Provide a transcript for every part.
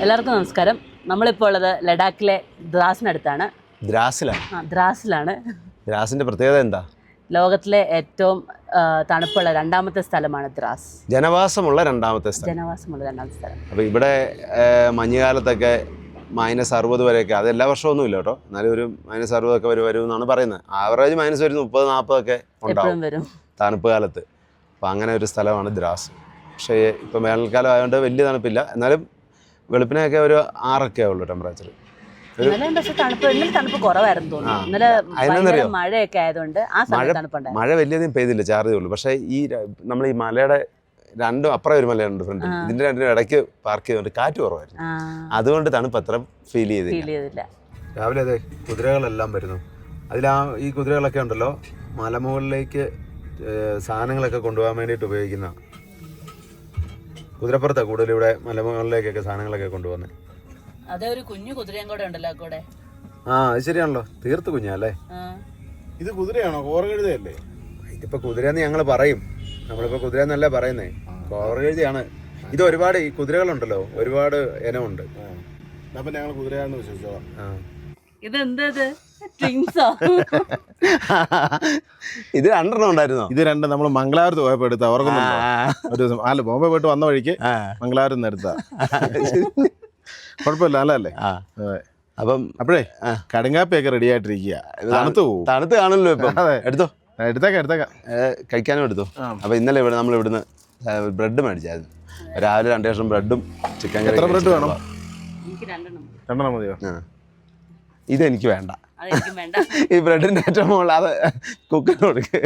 എല്ലാവർക്കും നമസ്കാരം. നമ്മളിപ്പോൾ ഉള്ളത് ലഡാക്കിലെ ദ്രാസിനടുത്താണ്. ദ്രാസിലാണ്. ദ്രാസിന്റെ പ്രത്യേകത എന്താ? ലോകത്തിലെ ഏറ്റവും തണുപ്പുള്ള രണ്ടാമത്തെ സ്ഥലമാണ് ദ്രാസ്. ജനവാസമുള്ള രണ്ടാമത്തെ സ്ഥലം. അപ്പോൾ ഇവിടെ മഞ്ഞുകാലത്തൊക്കെ -60 വരെയൊക്കെ, അത് എല്ലാ വർഷമൊന്നും ഇല്ല കേട്ടോ, എന്നാലും ഒരു -60 ഒക്കെ വരുമെന്നാണ് പറയുന്നത്. ആവറേജ് -30 30-40 ഒക്കെ ഉണ്ടാവും തണുപ്പ് കാലത്ത്. അപ്പോൾ അങ്ങനെ ഒരു സ്ഥലമാണ് ദ്രാസ്. പക്ഷേ ഇപ്പം വേനൽക്കാലം ആയതുകൊണ്ട് വലിയ തണുപ്പില്ല, എന്നാലും വെളുപ്പിനൊക്കെ ഒരു 6 ഉള്ളൂ ടെമ്പറേച്ചർ. തണുപ്പ് കുറവായിരുന്നു തോന്നുന്നു. മഴയൊക്കെ ആയതുകൊണ്ട് മഴ വലിയധികം പെയ്തില്ല, ചാറിയതേ ഉള്ളൂ. പക്ഷേ ഈ നമ്മൾ ഈ മലയുടെ രണ്ടും അപ്പുറം ഒരു മലയുണ്ട് ഫ്രണ്ട്, ഇതിന്റെ രണ്ടിനും ഇടയ്ക്ക് പാർക്ക് ചെയ്തുകൊണ്ട് കാറ്റ് കുറവായിരുന്നു, അതുകൊണ്ട് തണുപ്പ് അത്ര ഫീൽ ചെയ്തില്ല. രാവിലെ അതെ കുതിരകളെല്ലാം വരുന്നു. ഈ കുതിരകളൊക്കെ ഉണ്ടല്ലോ മലമുകളിലേക്ക് സാധനങ്ങളൊക്കെ കൊണ്ടുപോകാൻ വേണ്ടിയിട്ട് ഉപയോഗിക്കുന്ന കുതിരപ്പുറത്താണ് കൂടുതൽ ഇവിടെ മലമുകളിലേക്കൊക്കെ സാധനങ്ങളൊക്കെ കൊണ്ടുപോകുന്നത്. അതെ, ഒരു കുഞ്ഞു കുതിരയും കൂടെ ഉണ്ടല്ലോ കൂടെ. അത് ശരിയാണല്ലോ, തീർത്ത് കുഞ്ഞല്ലേ. ഇത് കുതിരയാണോ? കോറകഴുതയല്ലേ? ഇതിപ്പോ കുതിരയെന്ന് ഞങ്ങൾ പറയും, നമ്മളിപ്പോ കുതിര എന്നല്ല പറയുന്നേ, കോറകഴുതിയാണ്. ഇത് ഒരുപാട് ഈ കുതിരകളുണ്ടല്ലോ, ഒരുപാട് ഇനമുണ്ട്. അപ്പൊ ഞങ്ങൾ കുതിരയാണെന്ന് വിശ്വസിച്ചോളാം. ഇതെന്തത്? ഇത് 2 ഉണ്ടായിരുന്നോ? ഇത് 2 നമ്മൾ മംഗലാപുരത്ത് പോയപ്പോ എടുത്ത, ഓർക്കുന്നുണ്ടോ? ഒരു ദിവസം ബോംബെ പോയിട്ട് വന്ന വഴിക്ക് മംഗലാപുരത്ത് നിന്ന് എടുത്ത. കുഴപ്പമില്ല, നല്ലതല്ലേ? അപ്പം അപ്പോഴേ കടുങ്കാപ്പിയൊക്കെ റെഡി ആയിട്ടിരിക്കുക. തണുത്ത് കാണുമല്ലോ ഇപ്പൊ. എടുത്തോ, എടുത്തേക്കാം കഴിക്കാനും എടുത്തോ. അപ്പൊ ഇന്നലെ നമ്മൾ ഇവിടുന്ന് ബ്രെഡ് മേടിച്ചായിരുന്നു. രാവിലെ 2 കഷ്ണം ബ്രെഡും ചിക്കൻ കറി. എത്ര ബ്രെഡ് വേണം? 2 മതിയോ? ഇതെനിക്ക് വേണ്ട. ഈ ബ്രെഡിന്റെ ഏറ്റവും മുകളിൽ അത് കുക്കിന് കൊടുക്ക്.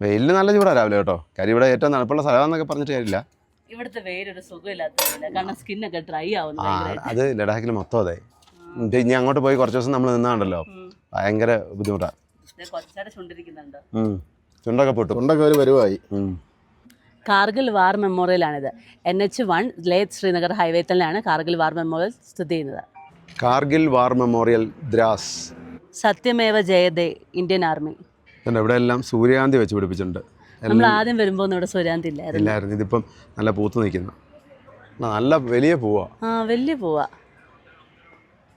വെയിലിന് നല്ല ചൂടാ രാവിലെ കേട്ടോ. കാര്യം ഇവിടെ ഏറ്റവും തണുപ്പുള്ള സ്ഥലമാണെന്നൊക്കെ പറഞ്ഞിട്ട് കാര്യമില്ല. ഇവിടുത്തെ വെയിലൊരു സുഖമില്ലാത്ത, കാരണം സ്കിന്നൊക്കെ ഡ്രൈ ആവുന്നു. അത് ലഡാക്കിൽ മൊത്തം അതെ. ഇനി അങ്ങോട്ട് പോയി കുറച്ച് ദിവസം നമ്മൾ നിന്നാണ്ടല്ലോ, ഭയങ്കര ബുദ്ധിമുട്ടാണ്. ചുണ്ടൊക്കെ പൊട്ടും, ചുണ്ടൊക്കെ ഒരു വരുവായി. കാർഗിൽ വാർ മെമ്മോറിയലാണിത്. NH1 ലേ ശ്രീനഗർ ഹൈവേ തന്നെയാണ് കാർഗിൽ വാർ മെമ്മോറിയൽ സ്ഥിതി ചെയ്യുന്നത്. Kargil war memorial Dras. സത്യമേവ ജയതേ, ഇന്ത്യൻ ആർമി. ഇവിടെ എല്ലാം സൂര്യകാന്തി വെച്ച് പിടിപ്പിച്ചിട്ടുണ്ട്. നമ്മൾ ആദ്യം വരുമ്പോൾ ഇവിടെ സൂര്യകാന്തി ഇല്ലായിരുന്നു. ഇതിപ്പം നല്ല പൂത്ത് നിൽക്കുന്നു, നല്ല വലിയ പൂവാ. വലിയ പൂവാ.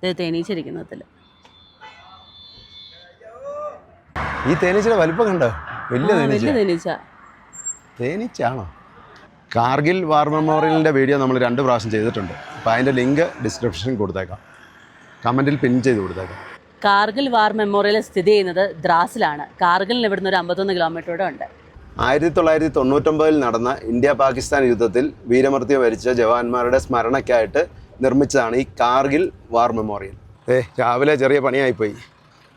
ഇത് തേനീച്ചിരിക്കുന്നതിൽ. ഈ തേനീച്ചയുടെ വലിപ്പം കണ്ടോ? വലിയ തേനീച്ച. തേനീച്ചാണോ? കാർഗിൽ വാർ മെമ്മോറിയലിൻ്റെ വീഡിയോ നമ്മൾ 2 പ്രാവശ്യം ചെയ്തിട്ടുണ്ട്. അപ്പോൾ അതിൻ്റെ ലിങ്ക് ഡിസ്ക്രിപ്ഷനിൽ കൊടുത്തേക്കാം, കമൻറ്റിൽ പിൻ ചെയ്ത് കൊടുത്തേക്കാം. കാർഗിൽ വാർ മെമ്മോറിയൽ സ്ഥിതി ചെയ്യുന്നത് ദ്രാസിലാണ്. കാർഗിലിന് ഇവിടുന്ന് ഒരു 51 കിലോമീറ്ററോടെ ഉണ്ട്. 1999 നടന്ന ഇന്ത്യ പാകിസ്ഥാൻ യുദ്ധത്തിൽ വീരമൃത്യു വരിച്ച ജവാന്മാരുടെ സ്മരണയ്ക്കായിട്ട് നിർമ്മിച്ചതാണ് ഈ കാർഗിൽ വാർ മെമ്മോറിയൽ. രാവിലെ ചെറിയ പണിയായിപ്പോയി,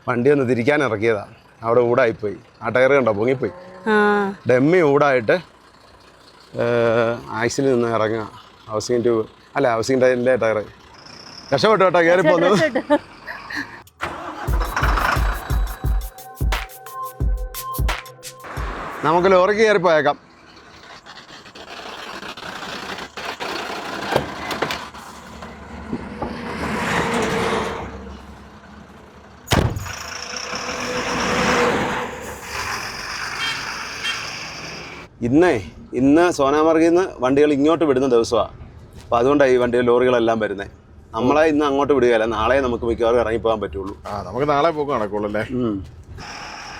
വണ്ടി ഒന്ന് തിരിക്കാൻ ഇറക്കിയതാണ്, അവിടെ ഊടായിപ്പോയി. ആ ടയർ കണ്ടോ, പൊങ്ങിപ്പോയി. ഡെമ്മി ഊടായിട്ട് ആക്സിൽ നിന്ന് ഇറങ്ങുക. ഹൗസിംഗ് ടൈലിൻ്റെ ടയർ. രക്ഷപ്പെട്ടു കേട്ടോ, കയറിപ്പോന്നു. നമുക്ക് ലോറിക്ക് കയറിപ്പോയേക്കാം. ഇന്ന് സോനാമാർഗിൽ നിന്ന് വണ്ടികൾ ഇങ്ങോട്ട് വിടുന്ന ദിവസമാണ്. അപ്പോൾ അതുകൊണ്ടാണ് ഈ വണ്ടികൾ ലോറികളെല്ലാം വരുന്നത്. നമ്മളെ ഇന്ന് അങ്ങോട്ട് വിടുകയല്ല, നാളെ നമുക്ക് മിക്കവാറും ഇറങ്ങിപ്പോകാൻ പറ്റുള്ളൂ. നമുക്ക് നാളെ പോക്ക് നടക്കുള്ളൂ അല്ലേ?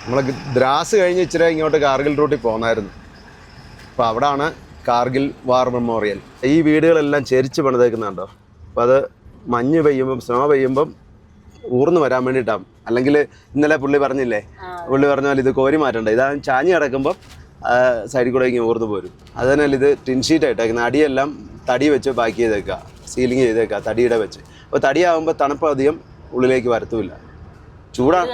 നമ്മൾ ദ്രാസ് കഴിഞ്ഞ് ഇച്ചിരി ഇങ്ങോട്ട് കാർഗിൽ റൂട്ടിൽ പോകുന്നായിരുന്നു. അപ്പോൾ അവിടാണ് കാർഗിൽ വാർ മെമ്മോറിയൽ. ഈ വീടുകളെല്ലാം ചെരിച്ച് പണിതേക്കുന്നുണ്ടോ? അപ്പോൾ അത് മഞ്ഞ് പെയ്യുമ്പം, സ്നോ പെയ്യുമ്പം ഊർന്ന് വരാൻ വേണ്ടിയിട്ടാണ്. അല്ലെങ്കിൽ ഇന്നലെ പുള്ളി പറഞ്ഞ പോലെ ഇത് കോരി മാറ്റണ്ട, ഇതാ ചാഞ്ഞ് കിടക്കുമ്പം സൈഡിൽ കൂടെ ഇങ്ങനെ ഊർന്ന് പോരും. അത് തന്നെയല്ല ഇത് ടിൻഷീറ്റ് ആയിട്ടേക്കുന്നത്. അടിയെല്ലാം തടി വെച്ച് പാക്ക് ചെയ്തേക്കുക, സീലിംഗ് ചെയ്തേക്കുക തടിയുടെ വെച്ച്. അപ്പോൾ തടിയാകുമ്പോൾ തണുപ്പ് അധികം ഉള്ളിലേക്ക് വരത്തുമില്ല. ചൂടാണ്,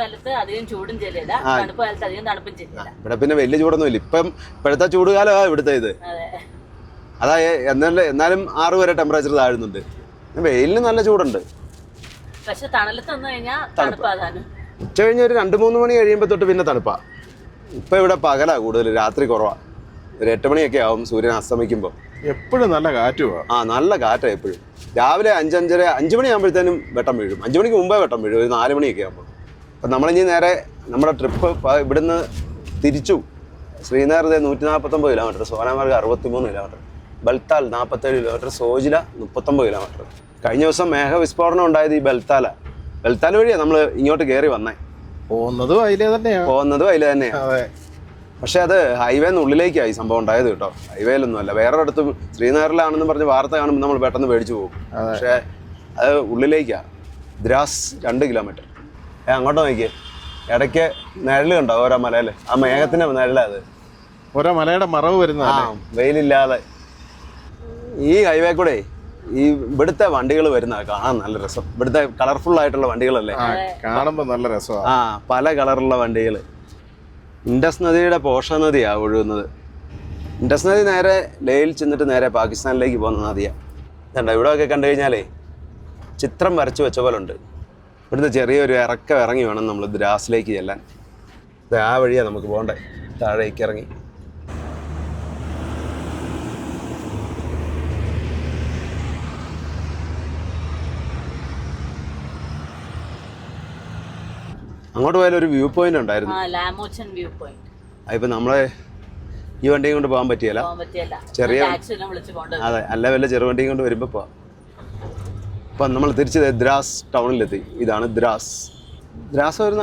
ഇവിടെ പിന്നെ വലിയ ചൂടൊന്നും ഇല്ല. ഇപ്പോഴത്തെ ചൂടുകാലമാണ് ഇവിടുത്തെ ഇത്. എന്നാലും 6 വരെ ടെമ്പറേച്ചർ താഴുന്നുണ്ട്. വെയിലിന് നല്ല ചൂടുണ്ട്. ഉച്ച കഴിഞ്ഞ് ഒരു 2-3 മണി കഴിയുമ്പോൾ തൊട്ട് പിന്നെ തണുപ്പാണ്. ഇപ്പം ഇവിടെ പകലാണ് കൂടുതൽ, രാത്രി കുറവാണ്. ഒരു 8 മണിയൊക്കെ ആവും സൂര്യൻ അസ്തമിക്കുമ്പോൾ. എപ്പോഴും നല്ല കാറ്റുവാ. ആ നല്ല കാറ്റാണ് എപ്പോഴും. രാവിലെ 5 മണിയാകുമ്പോഴത്തേനും വെട്ടം വീഴും. 5 മണിക്ക് മുമ്പേ വെട്ടം വീഴും, ഒരു 4 മണിയൊക്കെ ആകുമ്പോൾ. അപ്പം നമ്മളിനി നേരെ നമ്മുടെ ട്രിപ്പ് ഇവിടുന്ന് തിരിച്ചു. Srinagar 149 kilometre, Sonamarg 63 kilometre, Baltal 47 kilometre, Zojila 39 kilometre. കഴിഞ്ഞ ദിവസം മേഘവിസ്ഫോടനം ഉണ്ടായത് ഈ ബൽത്താൽ വഴിയാണ് നമ്മൾ ഇങ്ങോട്ട് കയറി വന്നേ. പോകുന്നതും അതിലേ തന്നെയാണ്. അതെ. പക്ഷെ അത് ഹൈവേന്ന് ഉള്ളിലേക്കായി സംഭവം ഉണ്ടായത് കേട്ടോ. ഹൈവേയിലൊന്നുമല്ല, വേറെ അടുത്തും ശ്രീനഗറിലാണെന്ന് പറഞ്ഞ് വാർത്ത കാണുമ്പോൾ നമ്മൾ പെട്ടെന്ന് പേടിച്ചു പോകും. പക്ഷേ അത് ഉള്ളിലേക്കാണ്. ദ്രാസ് 2 കിലോമീറ്റർ. അങ്ങോട്ട് നോക്കിയേ, ഇടയ്ക്ക് നിഴല് കണ്ടോ ഓരോ മലയിൽ? ആ മേഘത്തിന്റെ നിഴലാ അത്. ഓരോ മലയുടെ മറവ് വരുന്ന വെയിലില്ലാതെ ഈ ഹൈവേ കൂടെ ഈ ഇവിടുത്തെ വണ്ടികൾ വരുന്ന കാണാൻ നല്ല രസം. ഇവിടുത്തെ കളർഫുൾ ആയിട്ടുള്ള വണ്ടികളല്ലേ, കാണുമ്പോൾ നല്ല രസമാണ്. പല കളറുള്ള വണ്ടികൾ. ഇൻഡസ് നദിയുടെ പോഷ നദിയാണ് ഒഴുകുന്നത്. ഇൻഡസ് നദി നേരെ ലേയിൽ ചെന്നിട്ട് നേരെ പാകിസ്ഥാനിലേക്ക് പോകുന്ന നദിയാണ്. ഇതുണ്ട് ഇവിടെയൊക്കെ കണ്ടു കഴിഞ്ഞാലേ ചിത്രം വരച്ചു വെച്ച പോലെ ഉണ്ട്. ഇവിടുന്ന് ചെറിയൊരു ഇറക്കം ഇറങ്ങി വേണം നമ്മൾ ദ്രാസിലേക്ക് ചെല്ലാൻ. ആ വഴിയാണ് നമുക്ക് പോകണ്ടേ, താഴേക്ക് ഇറങ്ങി. അങ്ങോട്ട് പോയാലും ഒരു വ്യൂ പോയിന്റ് ഉണ്ടായിരുന്നു, അതിപ്പോൾ നമ്മളെ ഈ വണ്ടിയും കൊണ്ട് പോകാൻ പറ്റിയല്ല. ചെറിയ അതെ, അല്ല വല്ല ചെറുവണ്ടിയും കൊണ്ട് വരുമ്പോൾ പോവാം. അപ്പം നമ്മൾ തിരിച്ച് ദ്രാസ് ടൗണിലെത്തി. ഇതാണ് ദ്രാസ്. ദ്രാസ് ഒരു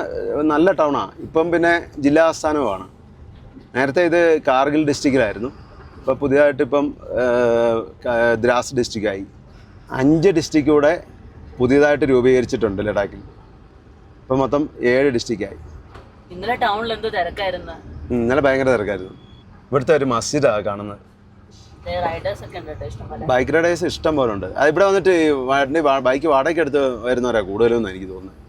നല്ല ടൗണാണ്. ഇപ്പം പിന്നെ ജില്ലാ ആസ്ഥാനവുമാണ്. നേരത്തെ ഇത് കാർഗിൽ ഡിസ്ട്രിക്റ്റിലായിരുന്നു. ഇപ്പോൾ പുതിയതായിട്ട് ഇപ്പം ദ്രാസ് ഡിസ്ട്രിക്റ്റായി. 5 ഡിസ്ട്രിക്റ്റ് കൂടെ പുതിയതായിട്ട് രൂപീകരിച്ചിട്ടുണ്ട് ലഡാക്കിൽ. ഇപ്പം മൊത്തം 7 ഡിസ്ട്രിക്റ്റായി. ഇന്നലെ ടൗണിൽ എന്തോ തിരക്കായിരുന്നു. ഇന്നലെ ഭയങ്കര തിരക്കായിരുന്നു. ഇവിടുത്തെ ഒരു മസ്ജിദാണ് കാണുന്നത്. ബൈക്ക് റൈഡേഴ്സ് ഇഷ്ടം പോലെ ഉണ്ട്. അത് ഇവിടെ വന്നിട്ട് ബൈക്ക് വാടകയ്ക്ക് എടുത്ത് വരുന്നവരാ കൂടുതലും എനിക്ക് തോന്നുന്നത്.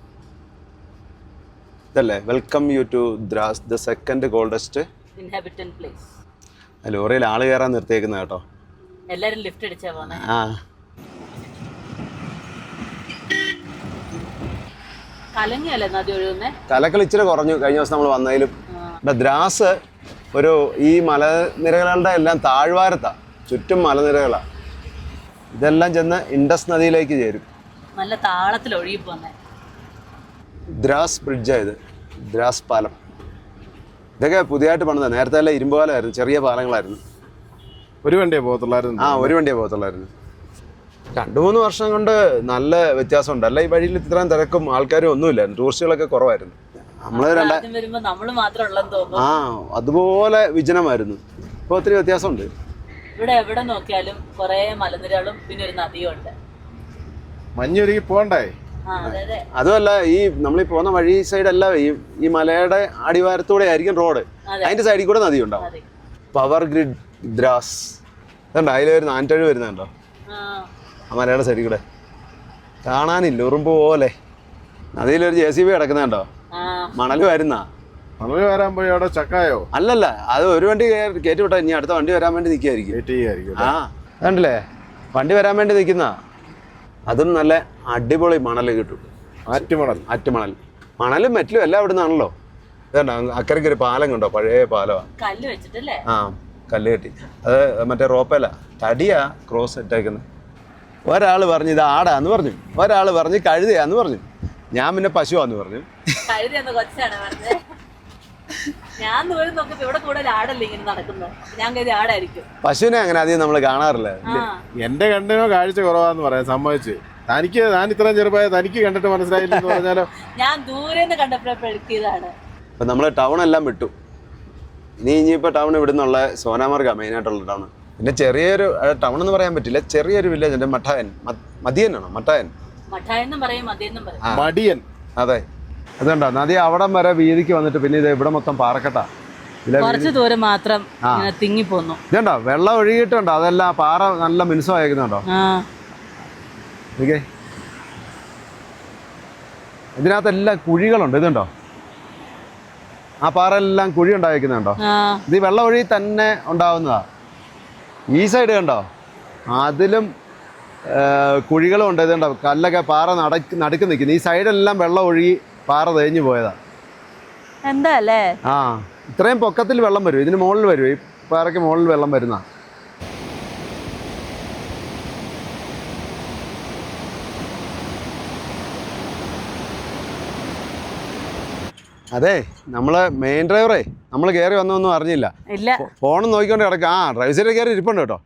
ഇതല്ലേ welcome you to Dras, the second coldest inhabitant place. ലോറിയിൽ ആള് കയറാൻ നിർത്തിയേക്കുന്ന കേട്ടോ. എല്ലാരും ലിഫ്റ്റ് അടിച്ചാ പോന്നെ. കലങ്ങിയല്ലേ നദി ഒഴുകുന്നേ? കലക്കൽ ഇച്ചിരി കുറഞ്ഞു കഴിഞ്ഞ ദിവസം നമ്മൾ വന്നതിലും. ദ്രാസ് ഒരു ഈ മലനിരകളുടെ എല്ലാം താഴ്വാരത്താണ്, ചുറ്റും മലനിരകളാണ്. ഇതെല്ലാം ചെന്ന് ഇൻഡസ് നദിയിലേക്ക് ചേരും. നല്ല താളത്തിൽ ഒഴുകി പോന്നെ. ദ്രാസ് ബ്രിഡ്ജാണ് ഇത്, ദ്രാസ് പാലം. ഇതൊക്കെ പുതിയതായിട്ട് പണിതാണ്. നേരത്തെ എല്ലാം ഇരുമ്പ് പാലമായിരുന്നു, ചെറിയ പാലങ്ങളായിരുന്നു. ഒരു വണ്ടിയെ പോകത്തുള്ളായിരുന്നു. ഒരു വണ്ടിയെ പോകത്തുള്ളായിരുന്നു. 2-3 വർഷം കൊണ്ട് നല്ല വ്യത്യാസമുണ്ട്. അല്ല ഈ വഴിയിൽ ഇത്രയും തിരക്കും ആൾക്കാരും ഒന്നുമില്ലായിരുന്നു, ടൂറിസ്റ്റുകളൊക്കെ കുറവായിരുന്നു. അതുപോലെ വിജനമായിരുന്നു. ഇപ്പൊ ഒത്തിരി വ്യത്യാസമുണ്ട്. ഇവിടെ എവിടെ നോക്കിയാലും കുറെ മലനിരകളും പിന്നെ ഒരു നദിയും ഉണ്ട്. മഞ്ഞൊരുക്കി പോണ്ടേ? അതുമല്ല, ഈ നമ്മളീ പോകുന്ന വഴി സൈഡല്ല, ഈ മലയുടെ അടിവാരത്തൂടെ ആയിരിക്കും റോഡ്. അതിന്റെ സൈഡിൽ കൂടെ നദി ഉണ്ടാവും. പവർ ഗ്രിഡ് ദ്രാസ് ഇതുണ്ട്. അതിലൊരു 407 വരുന്നുണ്ടോ ആ മലയുടെ സൈഡിൽ കൂടെ? കാണാനില്ല, ഉറുമ്പ് പോലെ. നദിയിലൊരു JCB കിടക്കുന്നുണ്ടോ? മണൽ വരുന്നാ. മണൽ വരാൻ പോയി അവിടെ ചക്കായോ? അല്ലല്ല, അത് ഒരു വണ്ടി കയറ്റി വിട്ടാ ഇനി അടുത്ത വണ്ടി വരാൻ വേണ്ടി നിൽക്കുകയായിരിക്കും. കണ്ടില്ലേ, വണ്ടി വരാൻ വേണ്ടി നിൽക്കുന്ന. അതും നല്ല അടിപൊളി മണൽ കിട്ടും. ആറ്റുമണൽ. മണലും മെറ്റലും എല്ലാം അവിടെ നിന്നാണല്ലോ. ഇതുണ്ടോ അക്കരയ്ക്ക് ഒരു പാലം കണ്ടോ, പഴയ പാലമാണ്. കല്ല് കെട്ടി. അത് മറ്റേ റോപ്പല്ല, തടിയാ ക്രോസ് ഇട്ടേക്കുന്നത്. ഒരാൾ പറഞ്ഞു ഇത് ആടാന്ന് പറഞ്ഞു, ഒരാൾ പറഞ്ഞു കഴുതയാന്ന് പറഞ്ഞു, ഞാൻ പിന്നെ പശുവാന്ന് പറഞ്ഞു. പശുവിനെ അങ്ങനെ അധികം നമ്മൾ കാണാറില്ല. എന്റെ കണ്ണിനോ കാഴ്ച കുറവാന്ന് പറയാം, സമ്മതിച്ച്. ഞാൻ ഇത്രയും ചെറുപ്പമായ തനിക്ക് കണ്ടിട്ട് മനസ്സിലായില്ലെന്ന് പറഞ്ഞാലോ? ഞാൻ ദൂരെ കണ്ടപ്പോഴാണ്. അപ്പൊ നമ്മള് ടൗൺ എല്ലാം വിട്ടു. ഇനിയിപ്പോ ടൗൺ ഇവിടുന്നുള്ള സോനാമാർഗാണ് മെയിനായിട്ടുള്ള ടൗൺ. പിന്നെ ചെറിയൊരു ടൗൺ എന്ന് പറയാൻ പറ്റില്ല, ചെറിയൊരു വില്ലേജ് ഉണ്ട്. മദിയനാണോ? മടിയൻ. അതെ, അതുകൊണ്ടോ നദി അവിടം വരെ വീതിക്ക് വന്നിട്ട് പിന്നെ ഇത് ഇവിടെ മൊത്തം പാറക്കെട്ടാ. കുറച്ച് ദൂരം മാത്രം തിങ്ങിപ്പോന്നു. ഇതുണ്ടോ വെള്ളം ഒഴുകിയിട്ടുണ്ടോ? അതെല്ലാം പാറ നല്ല മിനുസമായിരിക്കുന്നുണ്ടോ? ഇതിനകത്തെല്ലാം കുഴികളുണ്ട്. ഇതുണ്ടോ ആ പാറ എല്ലാം കുഴി ഉണ്ടായിരിക്കുന്നുണ്ടോ? ഇത് ഈ വെള്ളം ഒഴുകി തന്നെ ഉണ്ടാവുന്നതാ. ഈ സൈഡ് കണ്ടോ, അതിലും കുഴികളും ഉണ്ട്. ഇതുണ്ടോ കല്ലൊക്കെ പാറ നടുക്ക് നിൽക്കുന്നു. ഈ സൈഡെല്ലാം വെള്ളം ഒഴുകി പാറ തേഞ്ഞു പോയതാ. എന്താ അല്ലേ? ഇത്രയും പൊക്കത്തിൽ വെള്ളം വരും, ഇതിന് മുകളിൽ വരും, ഈ പാറയ്ക്ക് മുകളിൽ വെള്ളം വരുന്ന. അതെ നമ്മളെ മെയിൻ ഡ്രൈവറേ നമ്മൾ കയറി വന്നൊന്നും അറിഞ്ഞില്ല. ഇല്ല. ഫോണും നോക്കിക്കൊണ്ട് കിടക്കാം. ഡ്രൈവർ സൈഡിൽ കയറി ഇരിപ്പുണ്ട് കേട്ടോ.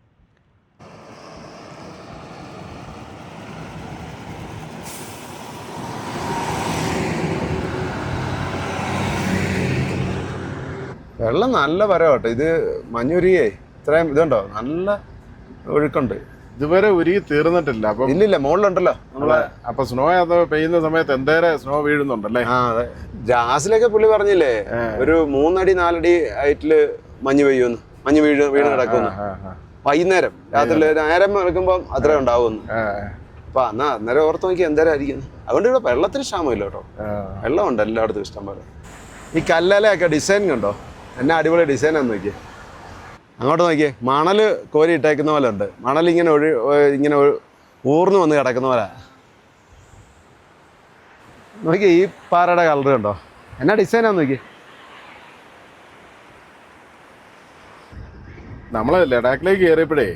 വെള്ളം നല്ല വരവ് കേട്ടോ. ഇത് മഞ്ഞുരുകേ ഇത്രയും ഇതുണ്ടോ, നല്ല ഒഴുക്കുണ്ട്. ഇതുവരെ ഉരുകി തീർന്നിട്ടില്ല. അപ്പൊ ഇല്ലില്ല, മുകളിലുണ്ടല്ലോ നമ്മളെ. അപ്പൊ സ്നോ അത് പെയ്യുന്ന സമയത്ത് എന്തേരം സ്നോ വീഴുന്നുണ്ടല്ലേ? ആ അതെ. ജാസിലൊക്കെ പുള്ളി പറഞ്ഞില്ലേ ഒരു 3 അടി 4 അടി ഹൈറ്റില് മഞ്ഞ് പെയ്യുമെന്ന്, മഞ്ഞ് വീണ് കിടക്കുമെന്ന്. വൈകുന്നേരം രാത്രി നേരം വെളുക്കുമ്പോൾ അത്രേ ഉണ്ടാവുമെന്ന്. അപ്പൊ അന്നേരം ഓർത്ത് നോക്കി എന്തേരം ആയിരിക്കും. അതുകൊണ്ട് ഇവിടെ വെള്ളത്തിന് ക്ഷാമമില്ല കേട്ടോ. വെള്ളമുണ്ട് എല്ലായിടത്തും ഇഷ്ടം പോലെ. ഈ കല്ലലയൊക്കെ ഡിസൈൻ കണ്ടോ, എന്നാ അടിപൊളി ഡിസൈനാന്ന് നോക്കിയേ. അങ്ങോട്ട് നോക്കിയേ, മണല് കോരി ഇട്ടേക്കുന്ന പോലെ ഉണ്ട്. മണൽ ഇങ്ങനെ ഊർന്നു വന്ന് കിടക്കുന്ന പോലെ. നോക്കിയേ ഈ പാറയുടെ കളർ കണ്ടോ, എന്നാ ഡിസൈനാന്ന് നോക്കിയേ. നമ്മള് ലഡാക്കിലേക്ക് കയറിയപ്പോഴേ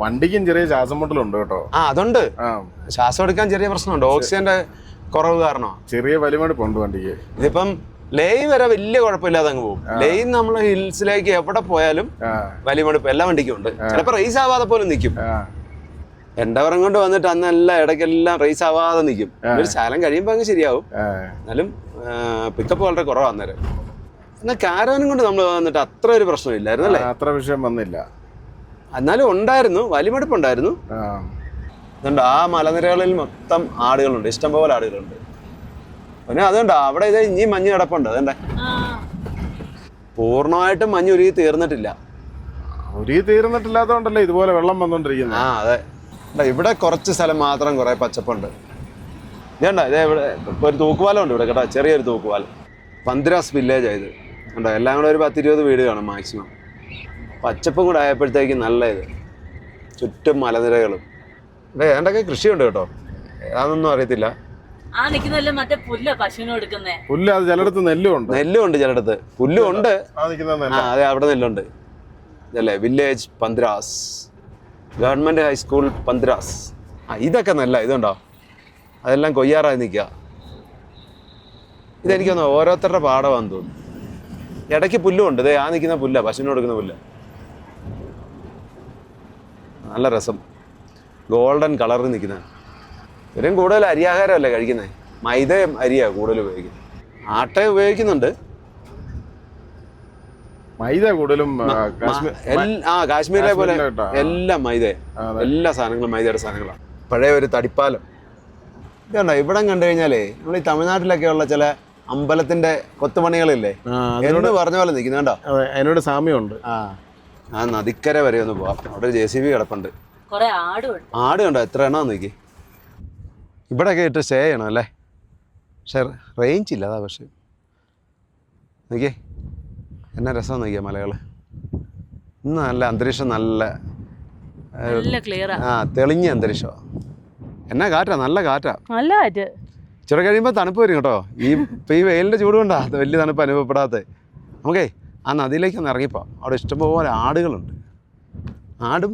വണ്ടിക്കും ചെറിയ ശ്വാസം മുട്ടലുണ്ട് കേട്ടോ. അതുണ്ട്. ശ്വാസം എടുക്കാൻ ചെറിയ പ്രശ്നമുണ്ട്, ഓക്സിജന്റെ കുറവ് കാരണം. ചെറിയ വലിമടുപ്പുണ്ട് വണ്ടിക്ക്. ഇതിപ്പം ലേയ് വരെ വലിയ കുഴപ്പമില്ലാതെ അങ്ങ് പോകും. ലേയ് നമ്മൾ ഹിൽസിലേക്ക് എവിടെ പോയാലും വലിമടുപ്പ് എല്ലാ വണ്ടിക്കും ഉണ്ട്. ചിലപ്പോൾ റേസ് ആവാതെ പോലും നിൽക്കും. എൻഡവറം കൊണ്ട് വന്നിട്ട് അന്നെല്ലാം ഇടയ്ക്കെല്ലാം റേസ് ആവാതെ നിൽക്കും. ഒരു ശാലം കഴിയുമ്പോൾ അങ്ങ് ശരിയാവും. എന്നാലും പിക്കപ്പ് വളരെ കുറവാണ് അന്നേരം. എന്നാൽ കാരവനും കൊണ്ട് നമ്മൾ വന്നിട്ട് അത്ര ഒരു പ്രശ്നമില്ലായിരുന്നു അല്ലേ? അത്ര വിഷയം വന്നില്ല. എന്നാലും ഉണ്ടായിരുന്നു, വലിമടുപ്പുണ്ടായിരുന്നു. അതുകൊണ്ട് ആ മലനിരകളിൽ മൊത്തം ആടുകളുണ്ട്, ഇഷ്ടംപോലെ ആടുകളുണ്ട്. പിന്നെ അതുകൊണ്ടാ അവിടെ ഇത് ഇനി മഞ്ഞ് കിടപ്പുണ്ട്. അതുകൊണ്ടേ പൂർണ്ണമായിട്ടും മഞ്ഞ് ഉരുകി തീർന്നിട്ടില്ല. ഉരുകി തീർന്നിട്ടില്ലാത്തതുകൊണ്ടല്ലേ ഇതുപോലെ വെള്ളം വന്നോണ്ടിരിക്കുന്നത്. അതെ. ഇവിടെ കുറച്ച് സ്ഥലം മാത്രം കുറെ പച്ചപ്പുണ്ട്. ഇതേണ്ട, ഇതേ ഇവിടെ ഒരു തൂക്കുപാലം ഉണ്ട് ഇവിടെ കേട്ടോ, ചെറിയൊരു തൂക്കുപാലം. പന്ത്രാസ് വില്ലേജ് ആയത് കണ്ടോ. എല്ലാം കൂടെ ഒരു 10-20 വീട് കാണും മാക്സിമം. പച്ചപ്പും കൂടെ ആയപ്പോഴത്തേക്ക് നല്ല ഇത്, ചുറ്റും മലനിരകളും. ഏതാണ്ടൊക്കെ കൃഷിയുണ്ട് കേട്ടോ, അതൊന്നും അറിയത്തില്ല. പുല്ല് അത് ചിലടത്ത് നെല്ലും ഉണ്ട്. ചിലടത്ത് പുല്ലും ഉണ്ട്. അതെ, അവിടെ നെല്ലുണ്ട്. ഇതല്ലേ വില്ലേജ് പന്ത്രാസ്, ഗവൺമെന്റ് ഹൈസ്കൂൾ പന്ത്രാസ്. ഇതൊക്കെ നല്ല ഇതുണ്ടോ, അതെല്ലാം കൊയ്യാറായി നിൽക്കുക. ഇതെനിക്കൊന്ന് ഓരോരുത്തരുടെ പാടമാണെന്ന് തോന്നുന്നു. ഇടയ്ക്ക് പുല്ലുണ്ട്. ഇതേ ആ നിൽക്കുന്ന പുല്ല, പശുവിന് കൊടുക്കുന്ന പുല്ല. നല്ല രസം, ഗോൾഡൻ കളറിൽ നിൽക്കുന്ന. ഇവരും കൂടുതൽ അരിയാഹാരമല്ലേ കഴിക്കുന്നത്, മൈദയും അരിയാണ് കൂടുതൽ ഉപയോഗിക്കുന്നത്. ആട്ട ഉപയോഗിക്കുന്നുണ്ട്, മൈദ കൂടുതലും. കാശ്മീരിലെ പോലെ എല്ലാം മൈദ, എല്ലാ സാധനങ്ങളും മൈദയുടെ സാധനങ്ങളാണ്. പഴയ ഒരു തടിപ്പാലം ഇതുണ്ടോ. ഇവിടം കണ്ടു കഴിഞ്ഞാലേ നമ്മൾ ഈ തമിഴ്നാട്ടിലൊക്കെ ഉള്ള ചില അമ്പലത്തിന്റെ കൊത്തുപണികളില്ലേ, എന്ന് പറഞ്ഞ പോലെ നിൽക്കുന്നുണ്ടോ. അതിനോട് സാമ്യമുണ്ട്. ആ നദിക്കര വരെ ഒന്ന് പോവാം. അവിടെ ഒരു JCB കിടപ്പുണ്ട്. ആട് കണ്ടോ, എത്ര എണ്ണം നോക്കി. ഇവിടെയൊക്കെ ഇട്ട് സ്റ്റേ ചെയ്യണം അല്ലേ, പക്ഷെ റേഞ്ച് ഇല്ല. അതാ പക്ഷെ നോക്കിയേ എന്നാ രസം നോക്കിയാ മലകൾ. ഇന്ന് നല്ല അന്തരീക്ഷം, നല്ല തെളിഞ്ഞ അന്തരീക്ഷമാണ്. എന്നാ കാറ്റാ, നല്ല കാറ്റാ, നല്ല കാറ്റ്. ഇച്ചിരി കഴിയുമ്പോൾ തണുപ്പ് വരും കേട്ടോ. ഇപ്പം ഈ വെയിലിൻ്റെ ചൂട് കൊണ്ടാ വലിയ തണുപ്പ് അനുഭവപ്പെടാത്ത. നമുക്കേ ആ നദിയിലേക്ക് ഒന്ന് ഇറങ്ങിപ്പോ. അവിടെ ഇഷ്ടംപോലെ ആടുകളുണ്ട്. ആടും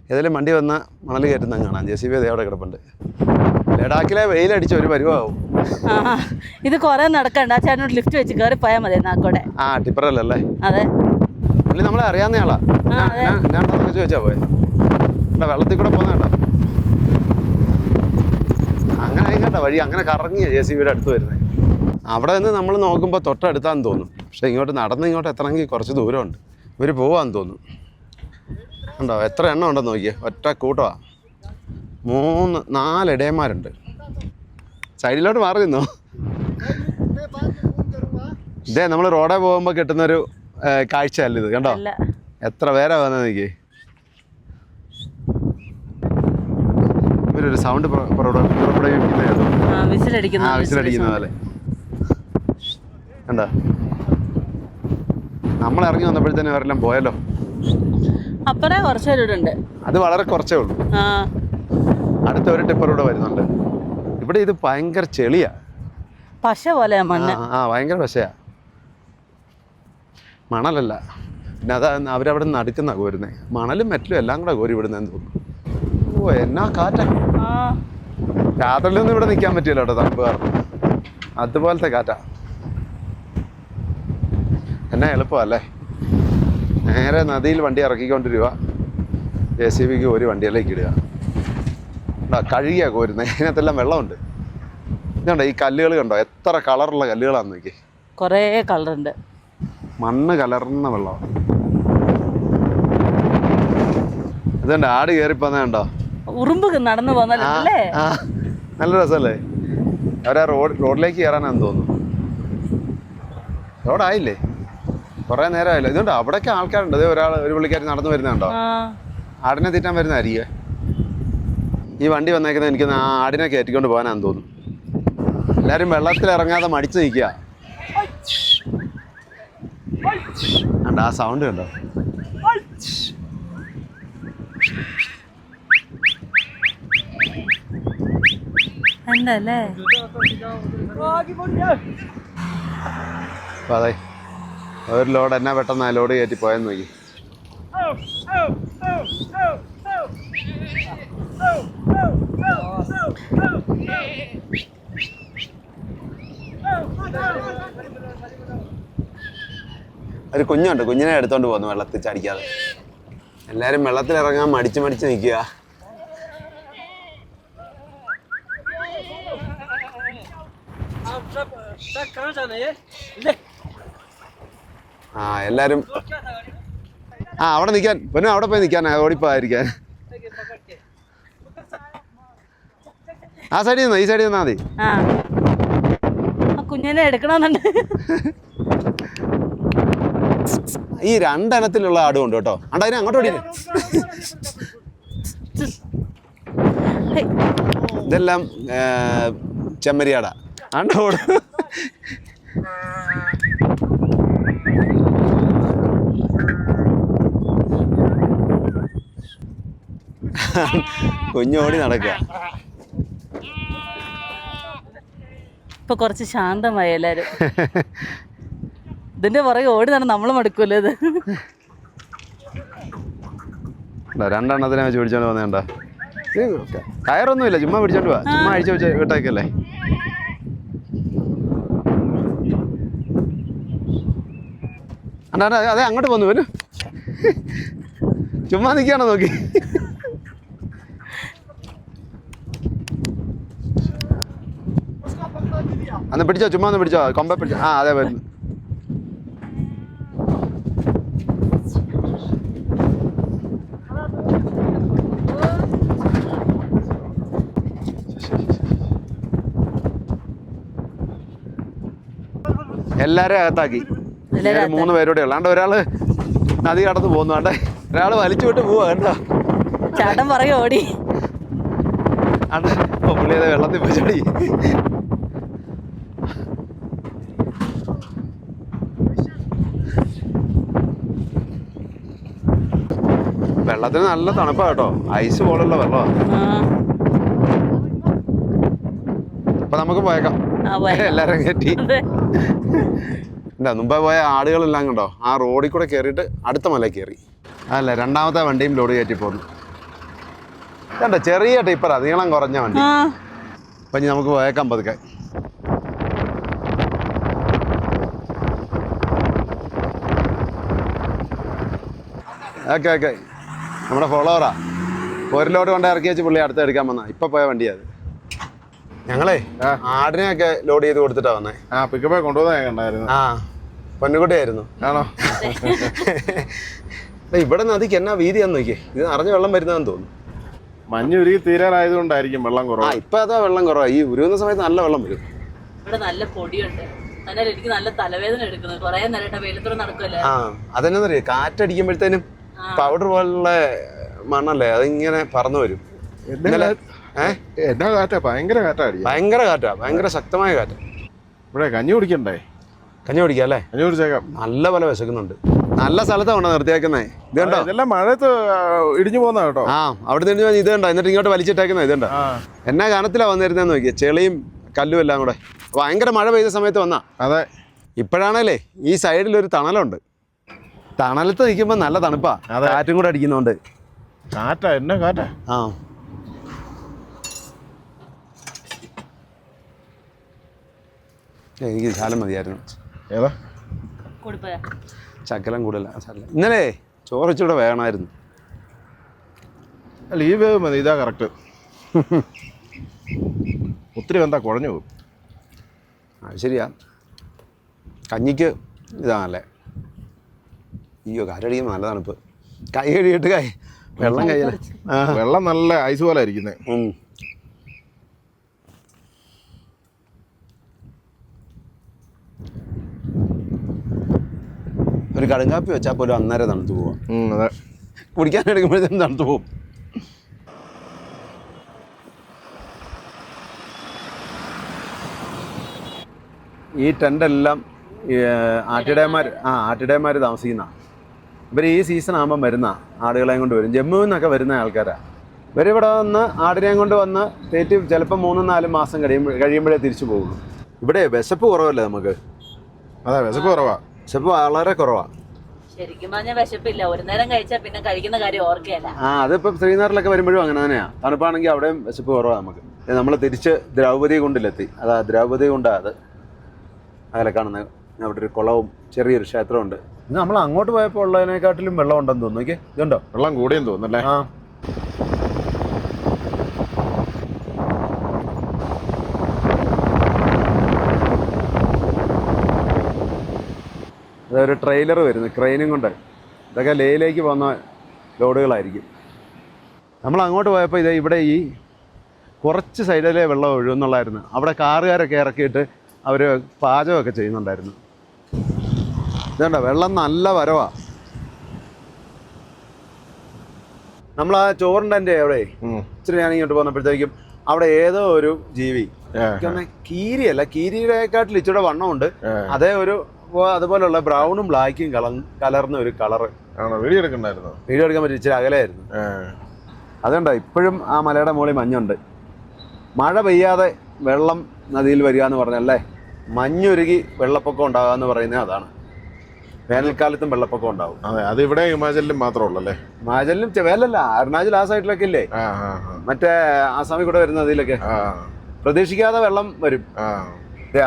ഏതെങ്കിലും വണ്ടി വന്ന മണൽ കയറ്റുന്ന കാണാം. JCB അവിടെ കിടപ്പുണ്ട്. ലഡാക്കിലെ വെയിലടിച്ച ഒരു പരിവാവും. ഇത് കുറെ നടക്കണ്ട, ചേട്ടനോട് ലിഫ്റ്റ് വെച്ച് കയറി പോയാൽ മതി. നാക്കോടെ ടിപ്പറല്ലേ? അതെ. പുള്ളി നമ്മളെ അറിയാവുന്ന ആളാ. ഞാൻ ചോദിച്ചാ പോയത്. വെള്ളത്തിൽ കൂടെ പോകുന്ന കേട്ടോ. അങ്ങനെ ആയിക്കോട്ടെ വഴി, അങ്ങനെ കറങ്ങിയ JCBയുടെ അടുത്ത് വരുന്നത്. അവിടെ നിന്ന് നമ്മൾ നോക്കുമ്പോൾ തൊട്ടടുത്താന്ന് തോന്നും. പക്ഷെ ഇങ്ങോട്ട് നടന്ന് ഇങ്ങോട്ട് എത്തണമെങ്കിൽ കുറച്ച് ദൂരമുണ്ട്. ഇവർ പോവാന്ന് തോന്നും. ഉണ്ടോ എത്ര എണ്ണം ഉണ്ടെന്ന് നോക്കിയേ, ഒറ്റ കൂട്ടമാണ്. 3-4 ഇടയന്മാരുണ്ട്. സൈഡിലോട്ട് മാറി നിന്നോ. ഇതേ നമ്മൾ റോഡേ പോകുമ്പോൾ കിട്ടുന്നൊരു കാഴ്ചയല്ല ഇത്, കണ്ടോ എത്ര പേരാ വന്നത് നോക്കിയേ. ഇവരൊരു സൗണ്ട് വിസിലടിക്കുന്ന പോലെ കണ്ടോ. നമ്മൾ ഇറങ്ങി വന്നപ്പോഴത്തേനും അവരെല്ലാം പോയല്ലോ. അത് വളരെ കുറച്ചേ ഉള്ളൂ. അടുത്ത ഒരു ടിപ്പർ കൂടെ വരുന്നുണ്ട്. ഇവിടെ ഇത് ഭയങ്കര ചെളിയാ, പശ പോലെ മണ്ണ്. ഭയങ്കര പശയാ, മണലല്ല. പിന്നെ അതാ അവരവിടെ നിന്ന് അടുക്കുന്ന കോരുന്നേ. മണലും മെറ്റലും എല്ലാം കൂടെ കോരി വിടുന്നതെന്ന് തോന്നുന്നു. ഓ എന്നാ കാറ്റാ. രാത്രിയിലൊന്നും ഇവിടെ നിൽക്കാൻ പറ്റില്ല കേട്ടോ, തണുപ്പ് കാരണം. അതുപോലത്തെ കാറ്റാ. എന്നാ എളുപ്പമല്ലേ. നേരെ നദിയിൽ വണ്ടി ഇറക്കിക്കൊണ്ടിരിക്കുക, JCBക്ക് ഒരു വണ്ടിയിലേക്ക് ഇടുക. കഴുകിയാ കോരുന്നത്, അതിനകത്തെല്ലാം വെള്ളമുണ്ട്. ഇതുണ്ടോ ഈ കല്ലുകൾ കണ്ടോ, എത്ര കളറുള്ള കല്ലുകളാന്ന് നോക്കി. കുറേ കളറുണ്ട്. മണ്ണ് കലർന്ന വെള്ളമാണ്. ഇതുണ്ട് ആട് കയറിപ്പോന്ന കണ്ടോ, ഉറുമ്പ് നടന്നു പോന്നല്ലേ. നല്ല രസമല്ലേ. അവരാ റോഡിലേക്ക് കയറാനാന്ന് തോന്നുന്നു. റോഡായില്ലേ, കുറേ നേരമായില്ല. ഇതുണ്ട് അവിടെയൊക്കെ ആൾക്കാരുണ്ട്. അതേ ഒരു പുള്ളിക്കാരി നടന്നു വരുന്നുണ്ടോ, ആടിനെ തീറ്റാൻ വരുന്നതായിരിക്കും. ഈ വണ്ടി വന്നേക്കുന്നത് എനിക്ക് ആ ആടിനെ കയറ്റിക്കൊണ്ട് പോകാനാന്ന് തോന്നുന്നു. എല്ലാവരും വെള്ളത്തിൽ ഇറങ്ങാതെ മടിച്ചു നിൽക്കുക. ആ സൗണ്ട് കണ്ടോ. ഉണ്ടല്ലേ. അപ്പോൾ അതെ ഒരു ലോഡ് എന്നാ പെട്ടെന്ന് ആ ലോഡ് കയറ്റി പോയെന്ന് നോക്കി. ഒരു കുഞ്ഞുണ്ട്, കുഞ്ഞിനെ എടുത്തോണ്ട് പോകുന്നു വെള്ളത്തിൽ ചടിക്കാതെ. എല്ലാവരും വെള്ളത്തിൽ ഇറങ്ങാൻ മടിച്ച് നിൽക്കുക. എല്ലാരും അവിടെ നിൽക്കാൻ പിന്നെ അവിടെ പോയി നിൽക്കാൻ, ഓടിപ്പോയിരിക്കാൻ. ആ സൈഡിൽ നിന്നോ, ഈ സൈഡിൽ നിന്നാ മതി. കുഞ്ഞിനെ എടുക്കണമെന്നുണ്ട്. ഈ രണ്ടെണ്ണത്തിലുള്ള ആടും ഉണ്ട് കേട്ടോ. അതിനെ അങ്ങോട്ട് ഓടി. ഇതെല്ലാം ചെമ്മരിയാടാ. ആണ്ടോട് കുഞ്ഞോടി നടക്കുക. ഇപ്പൊ കുറച്ച് ശാന്തമായി എല്ലാരും. ഇതിന്റെ പുറകെ ഓടി നടന്ന് നമ്മളും മടുക്കൂല്ലോ ഇത്. രണ്ടെണ്ണത്തിനെ വെച്ച് പിടിച്ചോണ്ട് വന്നേണ്ട. കയറൊന്നുമില്ല, ചുമ്മാ പിടിച്ചോണ്ട് പോവാ. ചുമ്മാ അഴിച്ചു വെച്ച് വിട്ടേക്കല്ലേ. അതെ അങ്ങോട്ട് പോന്നു വരും. ചുമ്മാ നിൽക്കുകയാണോ നോക്കി. അന്ന് പിടിച്ചോ, ചുമ്മാ ഒന്ന് പിടിച്ചോ, കൊമ്പ പിടിച്ചോ. അതെ വരുന്നു. എല്ലാരും അകത്താക്കി. 3 പേരോടെ ഉള്ളു. ഒരാള് നദി കടന്ന് പോകുന്നു. ഒരാള് വലിച്ചു വിട്ട് പോവാ. കണ്ടോ ചേട്ടൻ പറയും ഓടി. പുള്ളി അതെ വെള്ളത്തിൽ പോയി ചടി. വെള്ളത്തിന് നല്ല തണുപ്പാ കേട്ടോ, ഐസ് പോലുള്ള വെള്ളമാണ്. അപ്പൊ നമുക്ക് പോയേക്കാം. എല്ലാരും കയറ്റി. എന്താ മുമ്പേ പോയ ആടുകളെല്ലാം കണ്ടോ ആ റോഡിൽ കൂടെ കയറിയിട്ട് അടുത്ത മല കയറി. അല്ല രണ്ടാമത്തെ വണ്ടിയും ലോഡ് കയറ്റി പോന്നു. കണ്ടോ ചെറിയ ടിപ്പറാ, നീളം കുറഞ്ഞ വണ്ടി. അപ്പൊ ഇനി നമുക്ക് പോയേക്കാം പതുക്കെ. ഓക്കെ നമ്മുടെ ഫോളോവറാ. ഒരു ലോഡ് കൊണ്ട് ഇറക്കി വെച്ച് പുള്ളി അടുത്ത് എടുക്കാൻ വന്നാ. ഇപ്പൊ പോയ വണ്ടിയാ അത്. ഞങ്ങളെ ആടിനെയൊക്കെ ലോഡ് ചെയ്ത് കൊടുത്തിട്ടാ വന്നേ. പിക്കപ്പേ കൊണ്ടുപോകുന്ന പൊന്നുകുട്ടിയായിരുന്നു. ആണോ? ഇവിടെ നദിക്ക് എന്നാ വീതിയാന്ന് നോക്കിയേ. ഇത് നിറഞ്ഞ വെള്ളം വരുന്നതെന്ന് തോന്നുന്നു. മഞ്ഞ് ഉരുകി തീരാറായതുകൊണ്ടായിരിക്കും വെള്ളം കുറവ്. ഇപ്പൊ അതാ വെള്ളം കുറവാ. ഈ ഉരുകുന്ന സമയത്ത് നല്ല വെള്ളം വരും. ഇവിടെ നല്ല പൊടിയുണ്ട്. എനിക്ക് നല്ല തലവേദന എടുക്കുന്നത്. കുറെ നേരം വെയിലത്തോടെ നടക്കുമല്ലേ. അതെന്നറിയാം, കാറ്റടിക്കുമ്പോഴത്തേനും പൗഡർ പോലുള്ള മണ്ണല്ലേ അതിങ്ങനെ പറന്നു വരും. എന്നാ കാറ്റാ, ഭയങ്കര കാറ്റാ. ഭയങ്കര ശക്തമായ കാറ്റാ. ഇവിടെ കഞ്ഞി കുടിക്കണ്ടേ? കഞ്ഞി കുടിക്കാം അല്ലേ? കഞ്ഞി കുടിച്ചേക്കാം. നല്ല പോലെ വിശക്കുന്നുണ്ട്. നല്ല സ്ഥലത്താണ് നിർത്തിയേക്കുന്നേ. ഇത് കണ്ടോ, ഇതെല്ലാം മഴയത്ത് ഇടിഞ്ഞു പോകുന്ന കേട്ടോ. അവിടെ നിന്ന് ഇത് കണ്ടോ, എന്നിട്ട് ഇങ്ങോട്ട് വലിച്ചിട്ടേക്കുന്ന ഇത് കണ്ടോ. എന്നാ കാലത്തിലാ വന്നിരുന്നേന്ന് നോക്കിയേ, ചെളിയും കല്ലും എല്ലാം കൂടെ. ഭയങ്കര മഴ പെയ്ത സമയത്ത് വന്നാ. അതെ. ഇപ്പോഴാണല്ലേ ഈ സൈഡിലൊരു തണലുണ്ട്. തണലത്ത് നിൽക്കുമ്പോൾ നല്ല തണുപ്പാ, കാറ്റും കൂടെ അടിക്കുന്നോണ്ട്. കാറ്റാ, എന്നാ കാറ്റാ. എനിക്ക് ശാലം മതിയായിരുന്നു. ഏതാ കൊടുപ്പ് ശകലം കൂടുതലാണ്. ഇന്നലെ ചോറ് ഇച്ചിവിടെ വേണമായിരുന്നു. അല്ല ഈ വേവ് മതി, ഇതാ കറക്റ്റ്. ഒത്തിരി വെന്താ കുഴഞ്ഞു പോകും. അത് ശരിയാ, കഞ്ഞിക്ക് ഇതാണല്ലേ. അയ്യോ കാരടിക്കുമ്പോൾ നല്ല തണുപ്പ്. കൈ കഴുകിയിട്ട് വെള്ളം കയ്യിൽ. വെള്ളം നല്ല ഐസ് പോലെ ഇരിക്കുന്നത്. ഒരു കടുങ്കാപ്പി വെച്ചാൽ പോലും അന്നേരം തണുത്ത് പോവാം. അതെ, കുടിക്കാൻ എടുക്കുമ്പോഴത്തേനും തണുത്ത് പോവും. ഈ ടെൻ്റെല്ലാം ആട്ടിടയന്മാർ താമസിക്കുന്ന. ഇവർ ഈ സീസൺ ആകുമ്പം വരുന്ന ആടുകളെയും കൊണ്ട് വരും. ജമ്മുവിൽ നിന്നൊക്കെ വരുന്ന ആൾക്കാരാണ്. ഇവരിവിടെ വന്ന് ആടിനെയും കൊണ്ട് വന്ന് തേറ്റി ചിലപ്പോൾ 3-4 മാസം കഴിയുമ്പോഴേ തിരിച്ചു പോകുള്ളൂ. ഇവിടെ വിശപ്പ് കുറവല്ലേ നമുക്ക്? അതെ, വിശപ്പ് കുറവാ. വിശപ്പ് വളരെ കുറവാണ്. ശരിക്കും പറഞ്ഞാൽ വിശപ്പില്ല, ഒരു നേരം കഴിച്ചാൽ പിന്നെ കഴിക്കുന്ന കാര്യം ഓർക്കുകയല്ല. അതിപ്പം ശ്രീനഗറിലൊക്കെ വരുമ്പോഴും അങ്ങനെ തന്നെയാണ്. തണുപ്പാണെങ്കിൽ അവിടെയും വിശപ്പ് കുറവാണ് നമുക്ക്. നമ്മൾ തിരിച്ച് ദ്രൗപദി കുണ്ടിലെത്തി. അതാ ദ്രൗപദി കുണ്ടാണ് അത്. അതിലെ കാണുന്നത് അവിടെ ഒരു കുളവും ചെറിയൊരു ക്ഷേത്രമുണ്ട്. ഇത് നമ്മൾ അങ്ങോട്ട് പോയപ്പോൾ ഉള്ളതിനെക്കാട്ടിലും വെള്ളം ഉണ്ടെന്ന് തോന്നുന്നു. നോക്കിയേ, ഇതുണ്ടോ? വെള്ളം കൂടിയെന്ന് തോന്നുന്നല്ലേ? അതൊരു ട്രെയിലർ വരുന്നു ക്രെയിനും കൊണ്ട്. ഇതൊക്കെ ലേയിലേക്ക് പോകുന്ന ലോഡുകളായിരിക്കും. നമ്മൾ അങ്ങോട്ട് പോയപ്പോൾ ഇവിടെ ഈ കുറച്ച് സൈഡിലെ വെള്ളം ഒഴുകുന്നുള്ളായിരുന്നു. അവിടെ കാറുകാരൊക്കെ ഇറക്കിയിട്ട് അവർ പാചകമൊക്കെ ചെയ്യുന്നുണ്ടായിരുന്നു. ഇതുണ്ടോ, വെള്ളം നല്ല വരവാണ്. നമ്മൾ ആ ചോറിൻ്റെ അവിടെ ഇച്ചിരി ഞാൻ ഇങ്ങോട്ട് പോന്നപ്പോഴത്തേക്കും അവിടെ ഏതോ ഒരു ജീവി, കീരിയല്ല, കീരിയുടെക്കാട്ടിൽ ഇച്ചിരി വണ്ണമുണ്ട്. അതേ ഒരു അതുപോലുള്ള ബ്രൗണും ബ്ലാക്കും കലർന്ന ഒരു കളറ്. വീഡിയോ എടുക്കണ്ടായിരുന്നു. വീഡിയോ എടുക്കാൻ പറ്റും, ഇച്ചിരി അകലെയായിരുന്നു. അതുകൊണ്ടോ ഇപ്പോഴും ആ മലയുടെ മുകളിൽ മഞ്ഞുണ്ട്. മഴ പെയ്യാതെ വെള്ളം നദിയിൽ വരിക എന്ന് പറഞ്ഞല്ലേ, മഞ്ഞുരുകി വെള്ളപ്പൊക്കം ഉണ്ടാകുക എന്ന് പറയുന്നത് അതാണ്. വേനൽക്കാലത്തും വെള്ളപ്പൊക്കം ഉണ്ടാവും. അതെ, അത് ഇവിടെ ഹിമാചലിലും മാത്രമേ ഉള്ളല്ലേ? ഹിമാചലിലും വേലല്ല, അരുണാചൽ ആ സൈഡിലൊക്കെ ഇല്ലേ, മറ്റേ ആസാമിൽ കൂടെ വരുന്ന നദിയിലൊക്കെ പ്രതീക്ഷിക്കാതെ വെള്ളം വരും.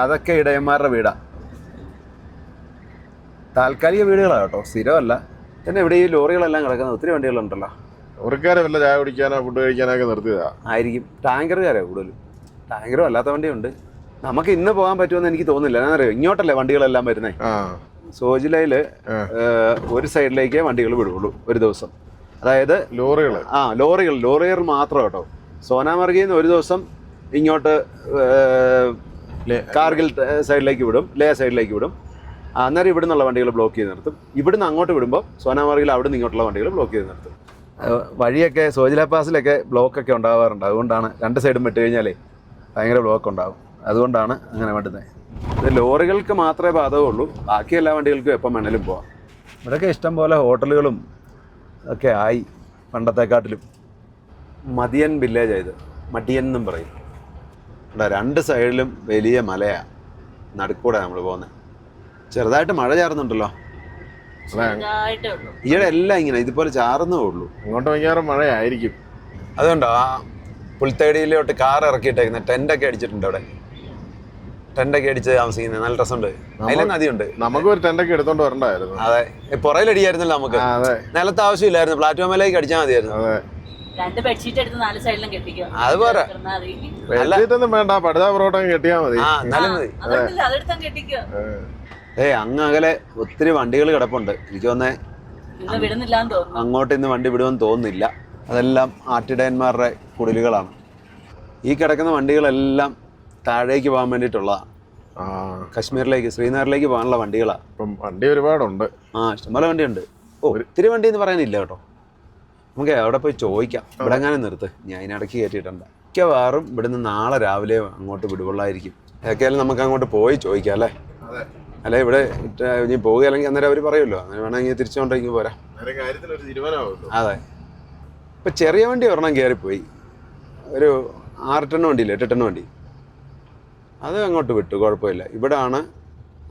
അതൊക്കെ ഇടയന്മാരുടെ വീടാ, താൽക്കാലിക വീടുകളാണ് കേട്ടോ, സ്ഥിരമല്ല. പിന്നെ ഇവിടെ ഈ ലോറികളെല്ലാം കിടക്കുന്ന ഒത്തിരി വണ്ടികളുണ്ടല്ലോ. ലോറിക്കാരെ വല്ല ചായ കുടിക്കാനോ ഫുഡ് കഴിക്കാനൊക്കെ നിർത്തിയതാ ആയിരിക്കും. ടാങ്കറുകാരാ കൂടുതലും. ടാങ്കറും അല്ലാത്ത വണ്ടിയുണ്ട്. നമുക്ക് ഇന്ന് പോകാൻ പറ്റുമെന്ന് എനിക്ക് തോന്നുന്നില്ല. എന്നറിയോ, ഇങ്ങോട്ടല്ലേ വണ്ടികളെല്ലാം വരുന്നേ. സോജിലയിൽ ഒരു സൈഡിലേക്കേ വണ്ടികൾ വിടുള്ളൂ ഒരു ദിവസം. അതായത് ലോറികൾ മാത്രം കേട്ടോ. സോനാമർഗിൽ നിന്ന് ഒരു ദിവസം ഇങ്ങോട്ട് കാർഗിൽ സൈഡിലേക്ക് വിടും, ലേ സൈഡിലേക്ക് വിടും. അന്നേരം ഇവിടെ നിന്നുള്ള വണ്ടികൾ ബ്ലോക്ക് ചെയ്ത് നിർത്തും. ഇവിടുന്ന് അങ്ങോട്ട് വിടുമ്പോൾ സോനാമാർഗിൽ അവിടെ നിന്ന് ഇങ്ങോട്ടുള്ള വണ്ടികൾ ബ്ലോക്ക് ചെയ്ത് നിർത്തും. വഴിയൊക്കെ സോജില പാസിലൊക്കെ ബ്ലോക്കൊക്കെ ഉണ്ടാവാറുണ്ട്. അതുകൊണ്ടാണ് രണ്ട് സൈഡും വിട്ട് കഴിഞ്ഞാലേ ഭയങ്കര ബ്ലോക്ക് ഉണ്ടാകും. അതുകൊണ്ടാണ് അങ്ങനെ വേണ്ടുന്നത്. ഇത് ലോറികൾക്ക് മാത്രമേ ബാധകമുള്ളൂ, ബാക്കി എല്ലാ വണ്ടികൾക്കും എപ്പം വേണേലും പോവാം. ഇവിടെയൊക്കെ ഇഷ്ടം പോലെ ഹോട്ടലുകളും ഒക്കെ ആയി പണ്ടത്തെക്കാട്ടിലും. മദിയൻ വില്ലേജാണ് ഇത്, മഡിയൻ എന്നും പറയും. ഇവിടെ രണ്ട് സൈഡിലും വലിയ മലയാണ്, നടുക്കൂടെ നമ്മൾ പോകുന്നത്. ചെറുതായിട്ട് മഴ ചാറുന്നുണ്ടല്ലോ. ഈയിടെ എല്ലാം ഇങ്ങനെ ഇതുപോലെ ചാറുന്നേ ഉള്ളൂ. ഇങ്ങോട്ട് ഭയങ്കര മഴയായിരിക്കും. അതുകൊണ്ടോ ആ പുൽത്തടിയിലോട്ട് കാർ ഇറക്കിയിട്ടേക്കുന്നത്, ടെൻ്റൊക്കെ അടിച്ചിട്ടുണ്ട്. അവിടെ ടെൻ്റൊക്കെ അടിച്ച് താമസിക്കുന്നത് നല്ല രസമുണ്ട്. അതിലെ നദിയുണ്ട്. നമുക്ക് ഒരു ടെൻ്റൊക്കെ എടുത്തോണ്ട് വരണ്ടായിരുന്നു. അതെ, പുറയിലടിയായിരുന്നല്ലോ നമുക്ക്. നിലത്ത് ആവശ്യമില്ലായിരുന്നു, പ്ലാറ്റ്ഫോമിലേക്ക് അടിച്ചാൽ മതിയായിരുന്നു. രണ്ട് ബെഡ്ഷീറ്റ് എടുത്ത് നാല് സൈഡിലും കെട്ടിക്കോ. അത് പോരാ, ബെഡ്ഷീറ്റൊന്നും വേണ്ട, പടുതാ പൊറോട്ടം കെട്ടിയാൽ മതി. അതെടുത്താൽ കെട്ടിക്കോ. അങ്ങ് അകലെ ഒത്തിരി വണ്ടികൾ കിടപ്പുണ്ട്. എനിക്ക് തോന്നേ അങ്ങോട്ട് ഇന്ന് വണ്ടി വിടുമെന്ന് തോന്നുന്നില്ല. അതെല്ലാം ആട്ടിടയന്മാരുടെ കുടിലുകളാണ്. ഈ കിടക്കുന്ന വണ്ടികളെല്ലാം താഴേക്ക് പോകാൻ വേണ്ടിയിട്ടുള്ളതാണ്. കശ്മീരിലേക്ക്, ശ്രീനഗറിലേക്ക് പോകാനുള്ള വണ്ടികളാണ്. ഇപ്പം വണ്ടി ഒരുപാടുണ്ട്. ഇഷ്ടംപോലെ വണ്ടിയുണ്ട്. ഒത്തിരി വണ്ടി എന്ന് പറയാനില്ല കേട്ടോ. നമുക്ക് അവിടെ പോയി ചോദിക്കാം. ഇവിടെ എങ്ങാനും നിർത്ത്, ഞാൻ ഇതിനിടയ്ക്ക് കയറ്റിയിട്ടുണ്ട്. മിക്കവാറും ഇവിടുന്ന് നാളെ രാവിലെ അങ്ങോട്ട് വിടുവുള്ളായിരിക്കും. ഏതൊക്കെയാലും നമുക്ക് അങ്ങോട്ട് പോയി ചോദിക്കാം അല്ലേ? അല്ലെ ഇവിടെ ഇനി പോവുകയല്ലെങ്കിൽ അന്നേരം അവർ പറയുമല്ലോ, അങ്ങനെ വേണമെങ്കിൽ തിരിച്ചുകൊണ്ടെങ്കിൽ പോരാ. അതെ, ഇപ്പം ചെറിയ വണ്ടി ഒരെണ്ണം കയറിപ്പോയി, ഒരു 6 ടൺ വണ്ടിയില്ല, 8 ടൺ വണ്ടി. അത് അങ്ങോട്ട് വിട്ടു, കുഴപ്പമില്ല. ഇവിടാണ്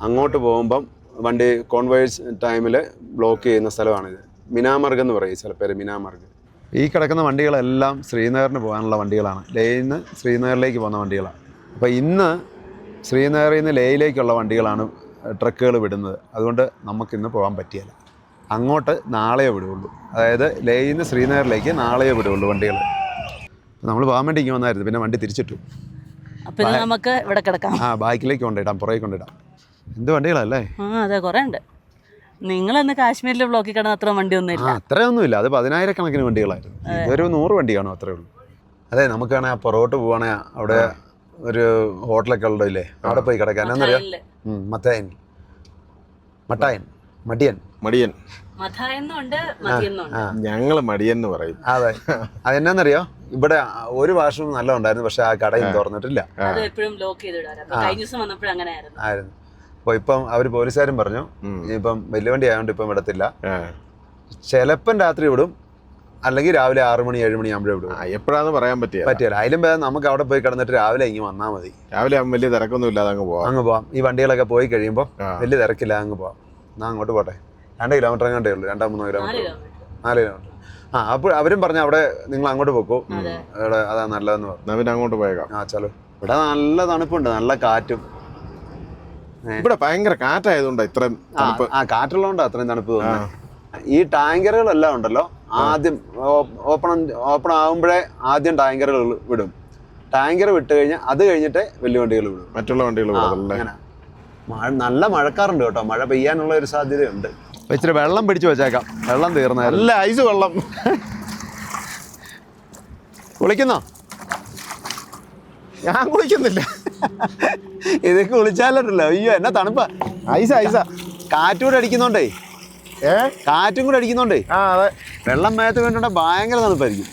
അങ്ങോട്ട് പോകുമ്പം വണ്ടി കോൺവോയ്സ് ടൈമിൽ ബ്ലോക്ക് ചെയ്യുന്ന സ്ഥലമാണിത്. മിനാമർഗ് എന്ന് പറയും സ്ഥലപ്പേര്, മിനാമർഗ്. ഈ കിടക്കുന്ന വണ്ടികളെല്ലാം ശ്രീനഗറിന് പോകാനുള്ള വണ്ടികളാണ്. ലേയിൽ നിന്ന് ശ്രീനഗറിലേക്ക് പോകുന്ന വണ്ടികളാണ്. അപ്പോൾ ഇന്ന് ശ്രീനഗറിൽ നിന്ന് ലേയിലേക്കുള്ള വണ്ടികളാണ് ട്രക്കുകൾ വിടുന്നത്. അതുകൊണ്ട് നമുക്കിന്ന് പോകാൻ പറ്റിയില്ല. അങ്ങോട്ട് നാളെയേ വിടുകയുള്ളൂ. അതായത് ലേയിൽ നിന്ന് ശ്രീനഗറിലേക്ക് നാളെയേ വിടുകയുള്ളൂ വണ്ടികൾ. നമ്മൾ പോകാൻ വേണ്ടി ഇങ്ങനെ വന്നായിരുന്നു, പിന്നെ വണ്ടി തിരിച്ചിട്ടു. അപ്പം നമുക്ക് ഇവിടെ കിടക്കാം. ബാക്കിലേക്ക് കൊണ്ടിടാം, പുറകെ കൊണ്ടിടാം. എന്ത് വണ്ടികളല്ലേ? അതെ, കുറേ ഉണ്ട്. നിങ്ങളന്ന് കാശ്മീരിലെ ബ്ലോക്കിൽ കിടന്ന അത്ര വണ്ടിയൊന്നും ഇല്ല. അത്രയൊന്നുമില്ല. അത് 10,000-കണക്കിന് വണ്ടികളായിരുന്നു. ഇതൊരു 100 വണ്ടി കാണും, അത്രേ ഉള്ളൂ. അതെ, നമുക്കാണെങ്കിൽ പുറകോട്ട് പോവുകയാണെങ്കിൽ അവിടെ ഒരു ഹോട്ടലൊക്കെ ഉള്ളതില്ലേ, അവിടെ പോയി കിടക്കാൻ. എന്നറിയാം, മടിയൻ. ഞങ്ങള് മടിയൻ എന്ന് പറയും. അതെ, അതെന്നാന്നറിയോ, ഇവിടെ ഒരു വാഷ്റൂം നല്ല ഉണ്ടായിരുന്നു, പക്ഷെ ആ കടയും തുറന്നിട്ടില്ല ആയിരുന്നു. അപ്പോൾ ഇപ്പം അവർ പോലീസുകാരും പറഞ്ഞു ഇപ്പം വലിയ വണ്ടി ആയതുകൊണ്ട് ഇപ്പം വിടത്തില്ല. ചിലപ്പം രാത്രി വിടും, അല്ലെങ്കിൽ രാവിലെ 6 മണി 7 മണി ആകുമ്പോഴേ വിടും. എപ്പോഴാന്ന് പറയാൻ പറ്റില്ല. അതിലും ഭേദം നമുക്ക് അവിടെ പോയി കിടന്നിട്ട് രാവിലെ ഇങ്ങ് വന്നാൽ മതി. രാവിലെ വലിയ തിരക്കൊന്നും ഇല്ലാതെ അങ്ങ് പോവാം. ഈ വണ്ടികളൊക്കെ പോയി കഴിയുമ്പോൾ വലിയ തിരക്കില്ല, അങ്ങ് പോവാം. എന്നാൽ അങ്ങോട്ട് പോട്ടെ. 2 കിലോമീറ്റർ അങ്ങോട്ടേ ഉള്ളൂ, 2-3 കിലോമീറ്റർ, 4 കിലോമീറ്റർ. അപ്പോൾ അവരും പറഞ്ഞു അവിടെ നിങ്ങൾ അങ്ങോട്ട് പോക്കോ, അവിടെ അതാ നല്ലതെന്ന് പറഞ്ഞു. പിന്നെ അങ്ങോട്ട് പോയേക്കാം. ചലോ. ഇവിടെ നല്ല തണുപ്പുണ്ട്, നല്ല കാറ്റും. ഇവിടെ ഭയങ്കര കാറ്റായതുകൊണ്ട് ഇത്രയും തണുപ്പ്. കാറ്റുള്ളതുകൊണ്ട് അത്രയും തണുപ്പ് തോന്നുന്നത്. ഈ ടാങ്കറുകളെല്ലാം ഉണ്ടല്ലോ, ആദ്യം ഓപ്പൺ ആകുമ്പോഴേ ആദ്യം ടാങ്കറുകൾ വിടും. ടാങ്കർ വിട്ട് കഴിഞ്ഞാൽ അത് കഴിഞ്ഞിട്ട് വലിയ വണ്ടികൾ വിടും, മറ്റുള്ള വണ്ടികൾ വിടും. അങ്ങനെ നല്ല മഴക്കാറുണ്ട് കേട്ടോ, മഴ പെയ്യാനുള്ള ഒരു സാധ്യതയുണ്ട്. ഇച്ചിരി വെള്ളം പിടിച്ചു വെച്ചേക്കാം, വെള്ളം തീർന്നായിരുന്നു. നല്ല ഐസ് വെള്ളം. കുളിക്കുന്നോ? ഞാൻ കുളിക്കുന്നില്ല. ഇതൊക്കെ കുളിച്ചാലല്ലോ. അയ്യോ, എന്നാ തണുപ്പാ. ഐസാ. കാറ്റും കൂടെ അടിക്കുന്നോണ്ടേ, കാറ്റും കൂടെ അടിക്കുന്നോണ്ടേ അതെ, വെള്ളം മേത്ത് വേണ്ട ഭയങ്കര തണുപ്പായിരിക്കും.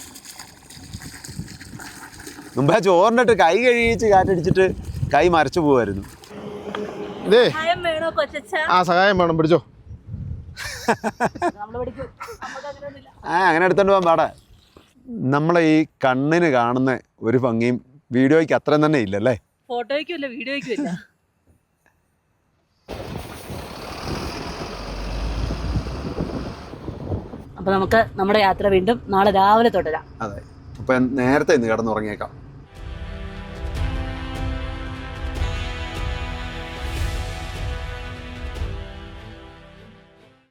മുമ്പേ ചോറിനിട്ട് കൈ കഴുകിച്ച് കാറ്റടിച്ചിട്ട് കൈ മരച്ചു പോവായിരുന്നു. ഇതേ സഹായം വേണം, പിടിച്ചോ. അങ്ങനെ എടുത്തോണ്ട് പോകാൻ പാടാ. നമ്മളെ ഈ കണ്ണിന് കാണുന്ന ഒരു ഭംഗിയും വീഡിയോയ്ക്ക് അത്രയും തന്നെ ഇല്ലല്ലേ? ഫോട്ടോയ്ക്കും ഇല്ല, വീഡിയോയ്ക്കും ഇല്ല. അപ്പൊ നമുക്ക് നമ്മുടെ യാത്ര വീണ്ടും നാളെ രാവിലെ തുടരാം. അതെ, അപ്പൊ നേരത്തെ ഇന്ന് കിടന്നുറങ്ങിയേക്കാം.